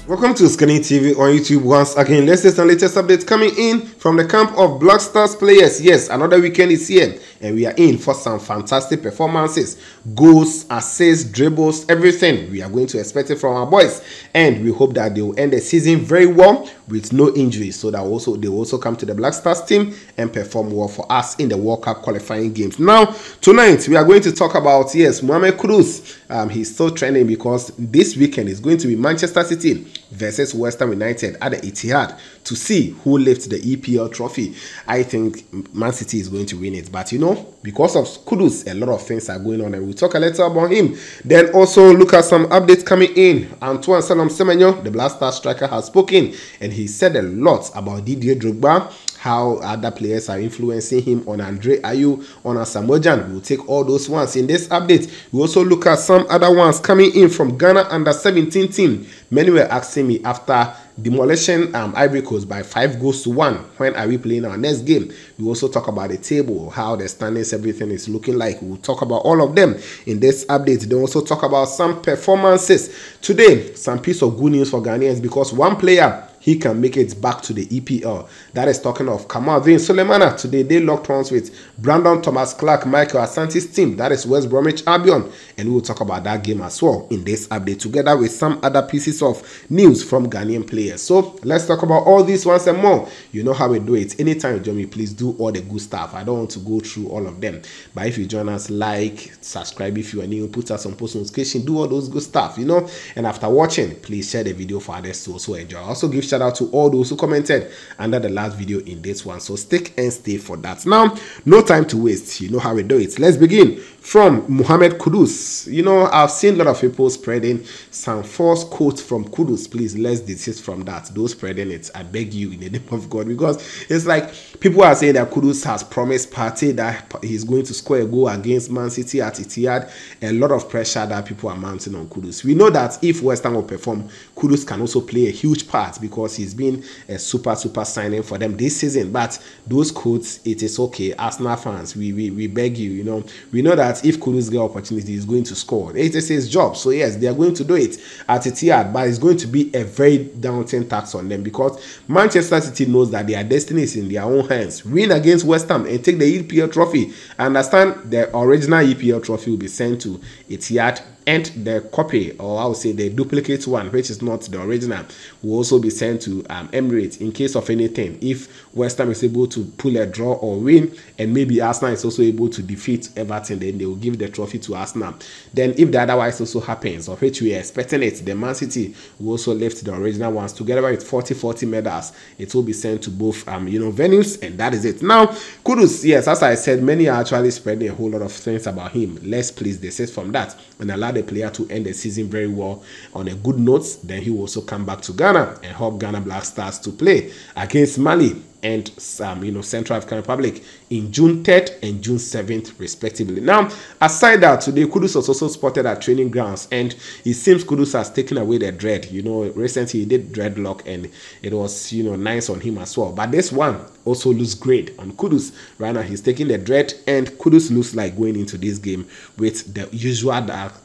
Welcome to OSIKANI TV on YouTube once again. Latest and latest updates coming in from the camp of Black Stars players. Yes, another weekend is here and we are in for some fantastic performances, goals, assists, dribbles, everything. We are going to expect it from our boys and we hope that they will end the season very well with no injuries, so that they will also come to the Black Stars team and perform well for us in the World Cup qualifying games. Now, tonight we are going to talk about, yes, Kudus. He's still trending because this weekend is going to be Manchester City versus West Ham United at the Etihad to see who lifts the EPL trophy. I think Man City is going to win it, but you know, because of Kudus, a lot of things are going on and we'll talk a little about him. Then also look at some updates coming in. Antoine Semenyo, the Black Stars striker, has spoken and he said a lot about Didier Drogba, how other players are influencing him, on Andre Ayew, on Asamoah. We'll take all those ones in this update. We also look at some other ones coming in from Ghana under-17 team. Many were asking me after demolition Ivory Coast by 5-1, when are we playing our next game? We also talk about the table, how the standings, everything is looking like. We'll talk about all of them in this update. They also talk about some performances. Today, some piece of good news for Ghanaians because one player, he can make it back to the EPL. That is talking of Kamaldeen Sulemana. Today they locked horns with Brandon Thomas Clark, Michael Asante's team. That is West Bromwich Albion. And we will talk about that game as well in this update, together with some other pieces of news from Ghanaian players. So let's talk about all these ones and more. You know how we do it. Anytime you join me, please do all the good stuff. I don't want to go through all of them. But if you join us, like, subscribe if you are new, put us on post notification, do all those good stuff, you know. And after watching, please share the video for others to also enjoy. Also give shout out to all those who commented under the last video in this one, so stick and stay for that. Now, no time to waste. You know how we do it. Let's begin from Kudus. You know, I've seen a lot of people spreading some false quotes from Kudus. Please, let's desist from that. Those spreading it, I beg you in the name of God, because it's like people are saying that Kudus has promised Party that he's going to score a goal against Man City at Etihad. A lot of pressure that people are mounting on Kudus. We know that if West Ham will perform, Kudus can also play a huge part because he's been a super signing for them this season. But those quotes, it is okay. Arsenal fans, we beg you, you know, we know that if Kudus get opportunity, he's going to score. It is his job. So yes, they are going to do it at Etihad, but it's going to be a very daunting tax on them because Manchester City knows that their destiny is in their own hands. Win against West Ham and take the EPL trophy. I understand the original EPL trophy will be sent to Etihad, and the copy, or I would say the duplicate one, which is not the original, will also be sent to Emirates in case of anything. If West Ham is able to pull a draw or win, and maybe Arsenal is also able to defeat Everton, then they will give the trophy to Arsenal. Then if the otherwise also happens, of which we are expecting it, the Man City will also lift the original ones together with 40 medals. It will be sent to both venues, and that is it. Now, Kudus, yes, as I said, many are actually spreading a whole lot of things about him. Let's please desist from that and allow the player to end the season very well on a good note. Then he will also come back to Ghana and help Ghana Black Stars to play against Mali and Central African Republic in June 3rd and June 7th respectively. Now, aside that, today Kudus was also spotted at training grounds, and it seems Kudus has taken away the dread. You know, recently he did dreadlock and it was, nice on him as well. But this one also looks great on Kudus. Right now he's taking the dread, and Kudus looks like going into this game with the usual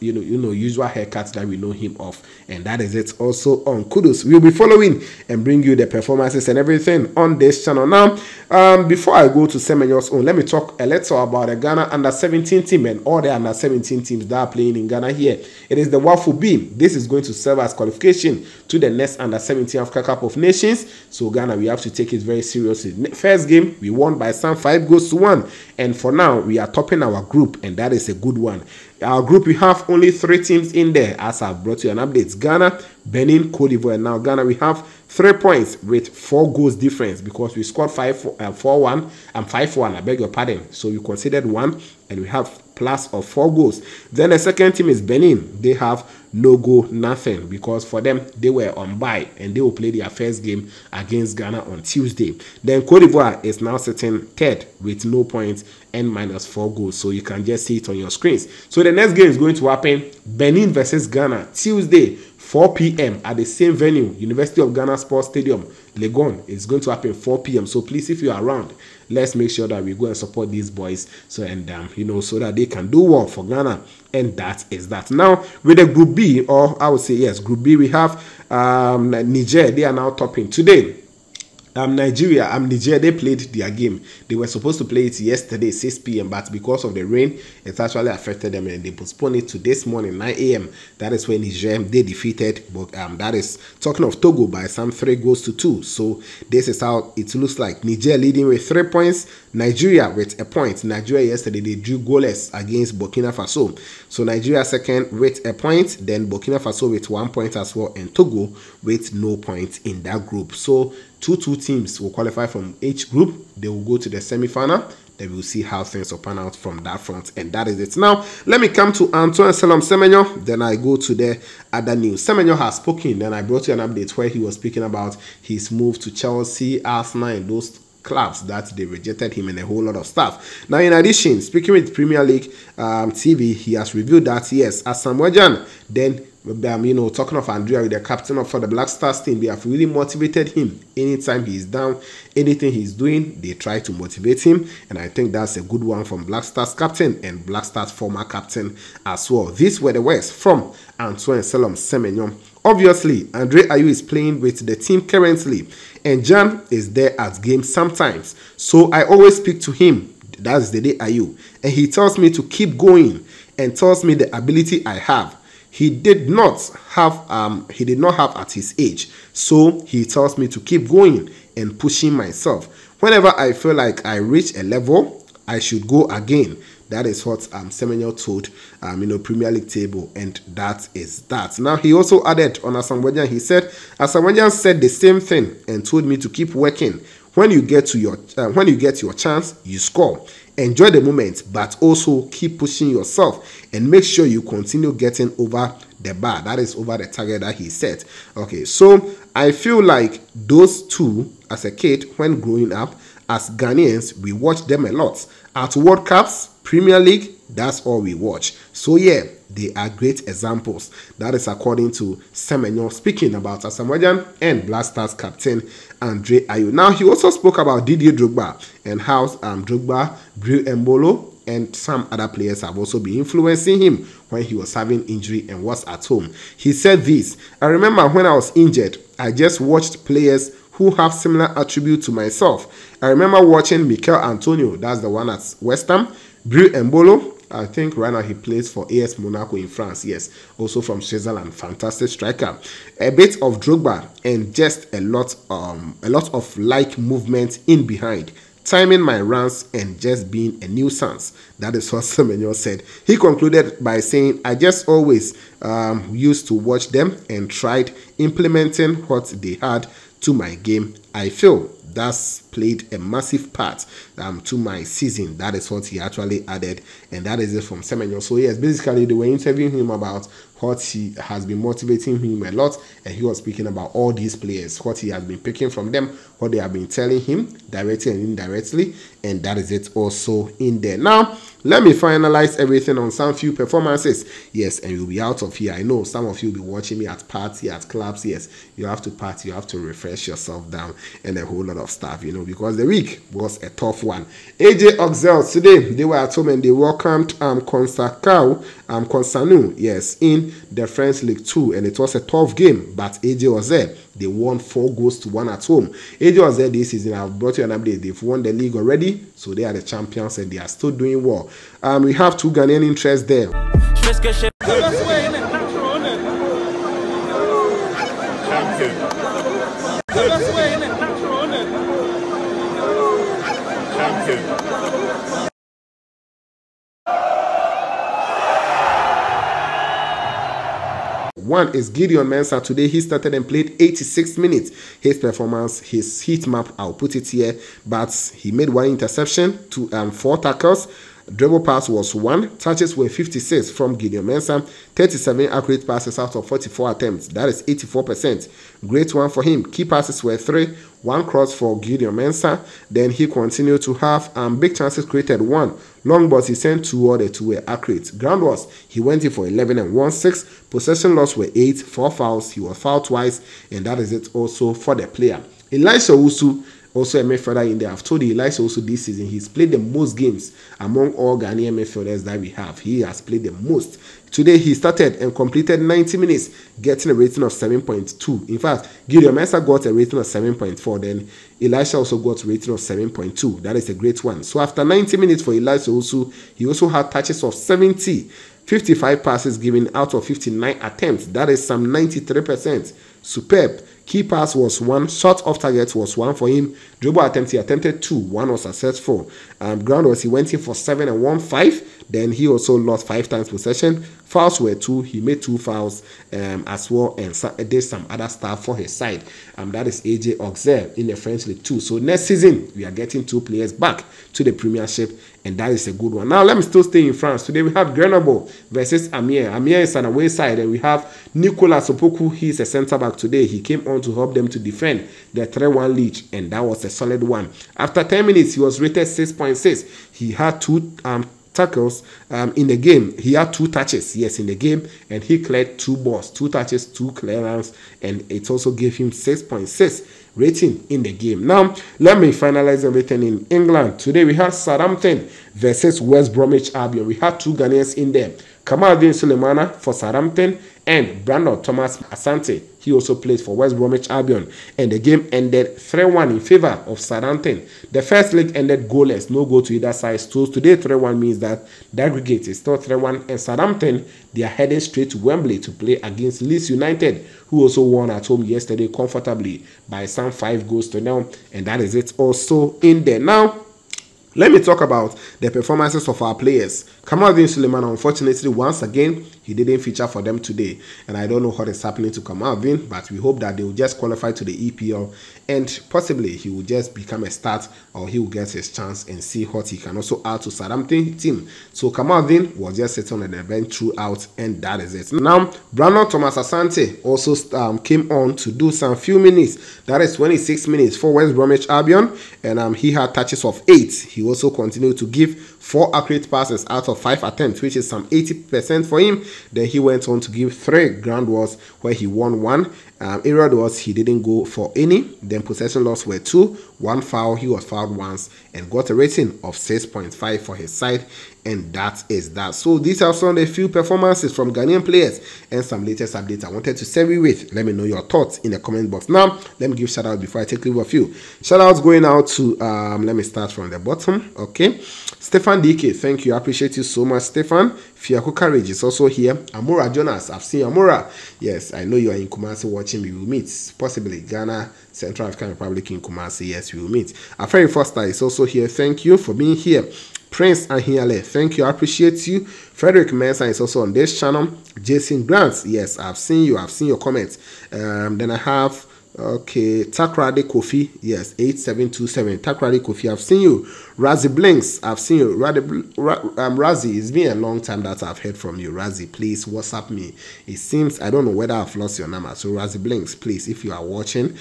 usual haircut that we know him of, and that is it also on Kudus. We'll be following and bring you the performances and everything on this channel. Now, before I go to Semenyo's own, let me talk a little about the Ghana under-17 team and all the under-17 teams that are playing in Ghana here. It is the Wafu B. This is going to serve as qualification to the next under-17 Africa Cup of Nations. So Ghana, we have to take it very seriously. First game, we won by some 5-1, and for now, we are topping our group, and that is a good one. Our group, we have only 3 teams in there, as I've brought you an update. Ghana, Benin, Cote d'Ivoire. And now Ghana, we have 3 points with 4 goals difference because we scored 4-1 and 5-1. I beg your pardon. So you considered 1, and we have plus of 4 goals. Then the second team is Benin. They have no goal, nothing, because for them they were on bye and they will play their first game against Ghana on Tuesday. Then Cote d'Ivoire is now sitting 3rd with no points and minus 4 goals. So you can just see it on your screens. So the next game is going to happen Benin versus Ghana Tuesday, 4 p.m. at the same venue, University of Ghana Sports Stadium, Legon. It's going to happen 4 p.m. So please, if you are around, let's make sure that we go and support these boys. So so that they can do well for Ghana. And that is that. Now with the Group B, or I would say yes, Group B, we have Niger. They are now topping today. Nigeria, they played their game. They were supposed to play it yesterday, 6 p.m., but because of the rain, it actually affected them and they postponed it to this morning, 9 a.m. That is when Niger, they defeated, that is talking of Togo by some 3-2. So this is how it looks like. Niger leading with 3 points, Nigeria with a point. Nigeria yesterday, they drew goalless against Burkina Faso. So Nigeria second with a point, then Burkina Faso with 1 point as well, and Togo with no point in that group. So 2 teams will qualify from each group. They will go to the semi-final. Then we'll see how things will pan out from that front. And that is it. Now, let me come to Antoine Semenyo. Then I go to the other news. Semenyo has spoken. Then I brought you an update where he was speaking about his move to Chelsea, Arsenal, and those clubs that they rejected him and a whole lot of stuff. Now, in addition, speaking with Premier League TV, he has revealed that, yes, Asamoah Gyan, then talking of Andrea, the captain for the Black Stars team, they have really motivated him. Anytime he's down, anything he's doing, they try to motivate him. And I think that's a good one from Black Stars captain and Black Stars former captain as well. These were the words from Antoine Semenyo. Obviously, Andre Ayew is playing with the team currently, and Jan is there at games sometimes. So I always speak to him. That's the day Ayew, and he tells me to keep going and tells me the ability I have. He did not have at his age, so he tells me to keep going and pushing myself. Whenever I feel like I reach a level, I should go again. That is what Semenyo told Premier League table, and that is that. Now he also added on Asamoah Gyan. He said Asamoah Gyan said the same thing and told me to keep working. When you get your chance, you score. Enjoy the moment, but also keep pushing yourself and make sure you continue getting over the bar. That is over the target that he set. Okay, so I feel like those two, as a kid, when growing up, as Ghanaians, we watch them a lot. At World Cups, Premier League, that's all we watch. So yeah, they are great examples. That is according to Semenyo, speaking about Asamoah Gyan and Black Stars captain Andre Ayew. Now, he also spoke about Didier Drogba and how Drogba, Bril Embolo, and some other players have also been influencing him when he was having injury and was at home. He said this: I remember when I was injured, I just watched players who have similar attributes to myself. I remember watching Mikel Antonio, that's the one at West Ham, Bril Embolo, I think right now he plays for AS Monaco in France, yes, also from Switzerland, fantastic striker. A bit of Drogba and just a lot of like movement in behind, timing my runs and just being a nuisance. That is what Semenyo said. He concluded by saying, I just always used to watch them and tried implementing what they had to my game. I feel that's played a massive part to my season. That is what he actually added, and that is it from Semenyo. So yes, basically they were interviewing him about what he has been motivating him a lot, and he was speaking about all these players, what he has been picking from them, what they have been telling him directly and indirectly, and that is it also in there. Now, let me finalize everything on some few performances. Yes, and you'll be out of here. I know some of you will be watching me at party, at clubs. Yes, you have to party, you have to refresh yourself down, and a whole lot of stuff, because the week was a tough one. AJ Oxels today, they were at home and they welcomed Konsanu, yes, in the French League 2, and it was a tough game, but AJ was there. They won 4-1 at home. AJ was there this season. I've brought you an update. They've won the league already, so they are the champions and they are still doing well. We have 2 Ghanaian interests there. One is Gideon Mensah. Today he started and played 86 minutes. His performance, his heat map, I'll put it here, but he made 1 interception, 4 tackles. Dribble pass was 1. Touches were 56 from Gideon Mensah. 37 accurate passes out of 44 attempts. That is 84%. Great one for him. Key passes were 3. 1 cross for Gideon Mensah. Then he continued to have big chances created. 1. Long balls he sent 2, or the 2 were accurate. Ground was he went in for 11 and won 6. Possession loss were 8. 4 fouls. He was fouled twice. And that is it also for the player. Elisha Wafu, also a midfielder in there. I've told you Elisha also this season he's played the most games among all Ghanaian midfielders that we have. He has played the most. Today he started and completed 90 minutes, getting a rating of 7.2. In fact, Gideon Mensah got a rating of 7.4. Then Elisha also got a rating of 7.2. That is a great one. So after 90 minutes for Elisha also, he also had touches of 70, 55 passes given out of 59 attempts. That is some 93%. Superb. Key pass was 1. Shot off target was 1 for him. Dribble attempt, he attempted 2. 1 was successful. Ground was he went in for 7 and won 5. Then he also lost 5 times possession. Fouls were 2. He made 2 fouls as well, and did some other stuff for his side. That is AJ Auxerre in the French League 2. So next season we are getting 2 players back to the Premiership, and that is a good one. Now let me still stay in France. Today we have Grenoble versus Amiens. Amiens is on the away side, and we have Nicolas Opoku. He is a centre back today. He came on to help them to defend the 3-1 lead, and that was a solid one. After 10 minutes, he was rated 6.6. He had 2 tackles in the game. He had 2 touches, yes, in the game, and he cleared 2 balls, 2 touches, 2 clearance, and it also gave him 6.6 rating in the game. Now, let me finalize everything in England. Today we had Southampton versus West Bromwich Albion. We had 2 Ghanaians in there. Kamaldeen Sulemana for Southampton and Brandon Thomas Asante. He also played for West Bromwich Albion. And the game ended 3-1 in favor of Southampton. The first leg ended goalless, no goal to either side. So today 3-1 means that the aggregate is still 3-1. And Southampton, they are heading straight to Wembley to play against Leeds United, who also won at home yesterday comfortably by some 5-0. And that is it also in there. Now, let me talk about the performances of our players. Kamaldeen Sulemana, unfortunately, once again, he didn't feature for them today. And I don't know what is happening to Kamaldeen, but we hope that they will just qualify to the EPL and possibly he will just become a start, or he will get his chance and see what he can also add to Southampton team. So Kamaldeen was just sitting on the bench throughout, and that is it. Now, Brandon Thomas Asante also came on to do some few minutes. That is 26 minutes for West Bromwich Albion, and he had touches of 8. He also continued to give 4 accurate passes out of 5 attempts, which is some 80% for him. Then he went on to give 3 ground balls where he won 1. Area was he didn't go for any. Then possession loss were 2. 1 foul, he was fouled once and got a rating of 6.5 for his side. And that is that. So these are some of the few performances from Ghanaian players and some latest updates I wanted to share you with. Let me know your thoughts in the comment box. Now, let me give shout out before I take leave of you. Shout outs going out to, let me start from the bottom. Okay. Stefan DK, thank you. I appreciate you so much, Stefan. Fiaku Courage is also here. Amora Jonas, I've seen Amora. Yes, I know you are in Kumasi watching. We will meet. Possibly Ghana, Central African Republic in Kumasi. Yes, we will meet. Aferi Foster is also here. Thank you for being here. Prince Ahiale, thank you. I appreciate you. Frederick Mensah is also on this channel. Jason Grant, yes, I've seen you. I've seen your comments. Then I have, okay, Takrade Kofi, yes, 8727. Takrade Kofi, I've seen you. Razi Blinks, I've seen you. Razi, it's been a long time that I've heard from you. Razi, please WhatsApp me. It seems, I don't know whether I've lost your number. So Razi Blinks, please, if you are watching,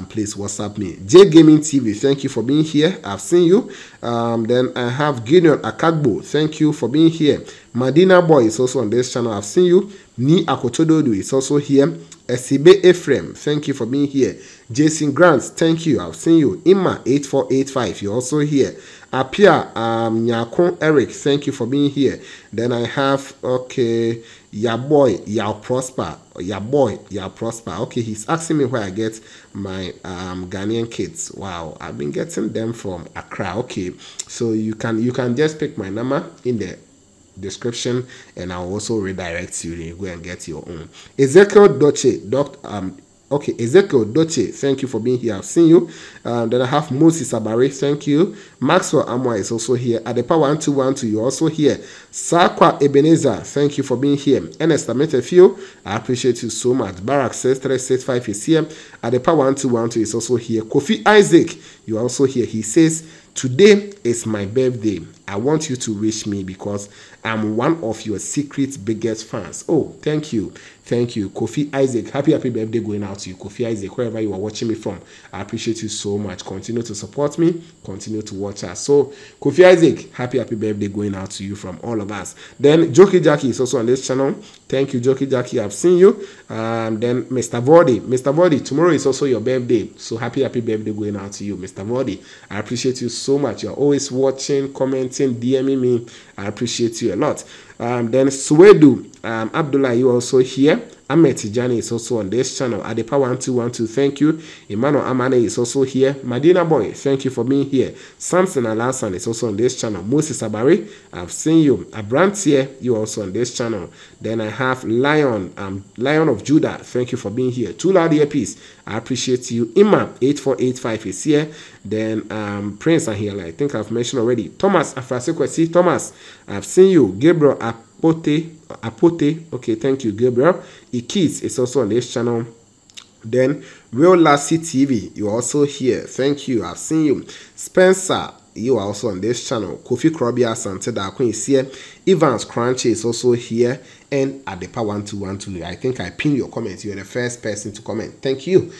please WhatsApp me. J Gaming TV, thank you for being here. I've seen you. Then I have Gideon Akagbo, thank you for being here. Madina Boy is also on this channel. I've seen you. Ni Akotododu is also here. Esibe Ephraim, thank you for being here. Jason Grant, thank you. I've seen you. Ima 8485, you're also here. Apia Nyakon Eric, thank you for being here. Then I have, okay, Ya Boy, Ya Prosper. Ya Boy, Ya Prosper. Okay, he's asking me where I get my Ghanaian kids. Wow, I've been getting them from Accra. Okay, so you can just pick my number in the description and I'll also redirect you. You go and get your own. Ezekiel Doche, okay, Ezekiel Doche, thank you for being here. I've seen you. Then I have Moses Abari, thank you. Maxwell Amwa is also here. Adepa 1212, you're also here. Sakwa Ebenezer, thank you for being here. Ernest Ametefio, I appreciate you so much. Barak 6365 is here. Adepa 1212 is also here. Kofi Isaac, you're also here. He says, today is my birthday. I want you to wish me because I'm one of your secret biggest fans. Oh, thank you. Thank you. Kofi Isaac, happy birthday going out to you. Kofi Isaac, wherever you are watching me from. I appreciate you so much. Continue to support me. Continue to watch us. So, Kofi Isaac, happy birthday going out to you from all of us. Then, Jokey Jackie is also on this channel. Thank you, Jokey Jackie. I've seen you. Then, Mr. Vordy. Mr. Vordy, tomorrow is also your birthday. So, happy birthday going out to you, Mr. Vordy. I appreciate you so much. You're always watching, commenting, DMing me. I appreciate you a lot. Then Suedu, Abdullah, you also here. Ahmed Tijani is also on this channel. Adepa 1212, thank you. Emmanuel Amane is also here. Madina Boy, thank you for being here. Samson Alasan is also on this channel. Moses Abari, I've seen you. Abrantier, you also on this channel. Then I have Lion, Lion of Judah, thank you for being here. Too Loud Earpiece, I appreciate you. Imam 8485 is here. Then Prince Ahila, I think I've mentioned already. Thomas Afrasekwesi, Thomas, I've seen you. Gabriel Apote, okay, thank you, Gabriel. Ikis is also on this channel. Then Real Lassie TV, you're also here. Thank you, I've seen you. Spencer, you are also on this channel. Kofi Krobia Sante Dakun is here. Evans Crunchy is also here. And Adepa 1212, I think I pinned your comment. You're the first person to comment. Thank you.